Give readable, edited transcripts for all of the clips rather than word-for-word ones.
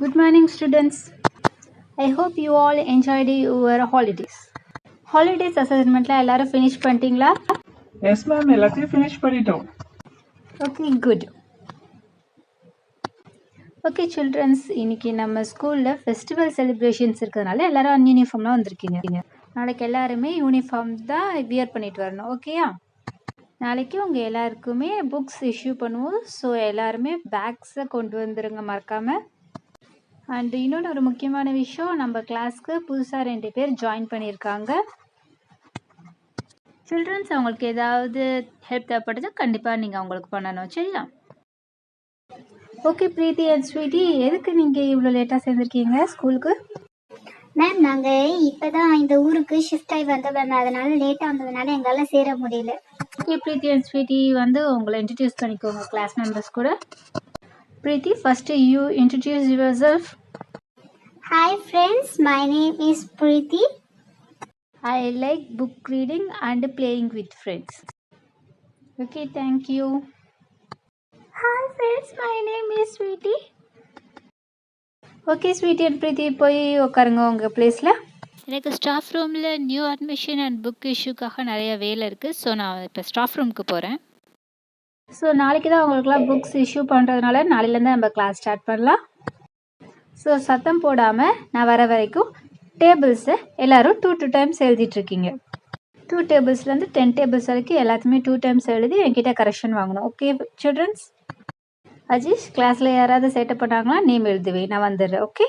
Good morning, students. I hope you all enjoyed your holidays. Holidays assignmentல எல்லாரும் finish பண்ணிட்டீங்களா? Yes ma'am, எல்லாத்தையும் finish பண்ணிட்டோம். Okay, good. Okay childrens, இன்னைக்கு நம்ம ஸ்கூல்ல ஃபெஸ்டிவல் செலிப்ரேஷன்ஸ் இருக்கிறதுனால எல்லாரும் அன்யூனிஃபார்ம்லாம் வந்திருக்கீங்க. நாளைக்கு எல்லாருமே யூனிஃபார்ம் தான் வியர் பண்ணிட்டு வரணும். ஓகேயா? நாளைக்கு உங்கள் எல்லாருக்குமே புக்ஸ் இஷ்யூ பண்ணுவோம். ஸோ எல்லாருமே பேக்ஸை கொண்டு வந்துடுங்க மறக்காமல். அண்ட் இன்னொன்று ஒரு முக்கியமான விஷயம், நம்ம கிளாஸ்க்கு புதுசாக 2 பேர் ஜாயின் பண்ணியிருக்காங்க. சில்ட்ரன்ஸ் அவங்களுக்கு ஏதாவது ஹெல்ப் தேவைப்படுது கண்டிப்பாக நீங்கள் அவங்களுக்கு பண்ணணும். சரியா? ஓகே பிரீத்தி அண்ட் ஸ்வீட்டி, எதுக்கு நீங்கள் இவ்வளோ லேட்டாக சேர்ந்துருக்கீங்க ஸ்கூலுக்கு? மேம் நாங்கள் இப்போ தான் இந்த ஊருக்கு ஷிஃப்ட் ஆகி வந்தோம், அதனால லேட்டாக வந்ததுனால எங்களால் சேர முடியல. ஓகே பிரீத்தி அண்ட் ஸ்வீட்டி உங்களை இன்ட்ரடியூஸ் பண்ணிக்கோங்க கிளாஸ் மெம்பர்ஸ் கூட. Preeti, first you introduce yourself. Hi friends, my name is Preeti. I like book reading and playing with friends. Okay, thank you. Hi friends, my name is Sweetie. Okay, Sweetie and Preeti, போய் உட்காருங்க உங்கள் பிளேஸில். எனக்கு staff ரூமில் new admission and book இஷ்யூக்காக நிறைய வேலை இருக்குது. So நான் இப்போ ஸ்டாஃப் ரூமுக்கு போகிறேன். ஸோ நாளைக்கு தான் உங்களுக்குலாம் புக்ஸ் இஷ்யூ பண்ணுறதுனால நாளையிலேருந்து நம்ம கிளாஸ் ஸ்டார்ட் பண்ணலாம். ஸோ சத்தம் போடாமல் நான் வர வரைக்கும் டேபிள்ஸை எல்லோரும் 2 டைம்ஸ் எழுதிட்டுருக்கீங்க. 2 டேபிள்ஸ்லேருந்து 10 டேபிள்ஸ் வரைக்கும் எல்லாத்தையுமே 2 டைம்ஸ் எழுதி என்கிட்ட கரெக்ஷன் வாங்கணும். Okay children's? அஜீஷ், கிளாஸில் யாராவது சேட்டை பண்ணாங்களா நேம் எழுதுவே, நான் வந்துடுறேன். ஓகே?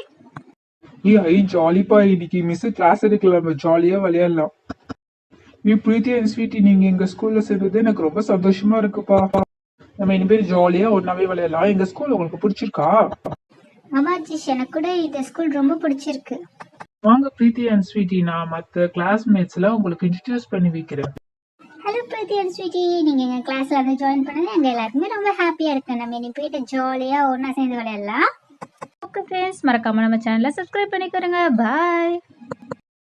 ஜாலிப்பா, இன்னைக்கு மிஸ் கிளாஸ் எடுக்கல, நம்ம ஜாலியா விளையாடலாம். பிரீத்தி அண்ட் ஸ்வீட்டி, நீங்க எங்க ஸ்கூல்ல சேர்ந்தது எனக்கு ரொம்ப சந்தோஷமா இருக்குப்பா. நம்ம இனிமேல் ஜாலியா ஒன்னாவே விளையாடலாம். எங்க ஸ்கூல் உங்களுக்கு பிடிச்சிருக்கா? ஆமா ஜிஷ், எனக்கு கூட இந்த ஸ்கூல் ரொம்ப பிடிச்சிருக்கு. வாங்க பிரீத்தி அண்ட் ஸ்வீட்டி, நான் மற்ற கிளாஸ்மேட்ஸ்ல உங்களுக்கு இன்ட்ரடியூஸ் பண்ணி வைக்கிறேன். ஹலோ பிரீத்தி அண்ட் ஸ்வீட்டி, நீங்க எங்க கிளாஸ்ல வந்து ஜாயின் பண்ணது எங்க எல்லாருக்குமே ரொம்ப ஹாப்பியா இருக்கு. நம்ம இனி போயிட்டு ஜாலியா ஒன்னா சேர்ந்து விளையாடலாம். ஓகே ஃப்ரெண்ட்ஸ், மறக்காம நம்ம சேனலை சப்ஸ்கிரைப் பண்ணிக்கிறேங்க. பாய்.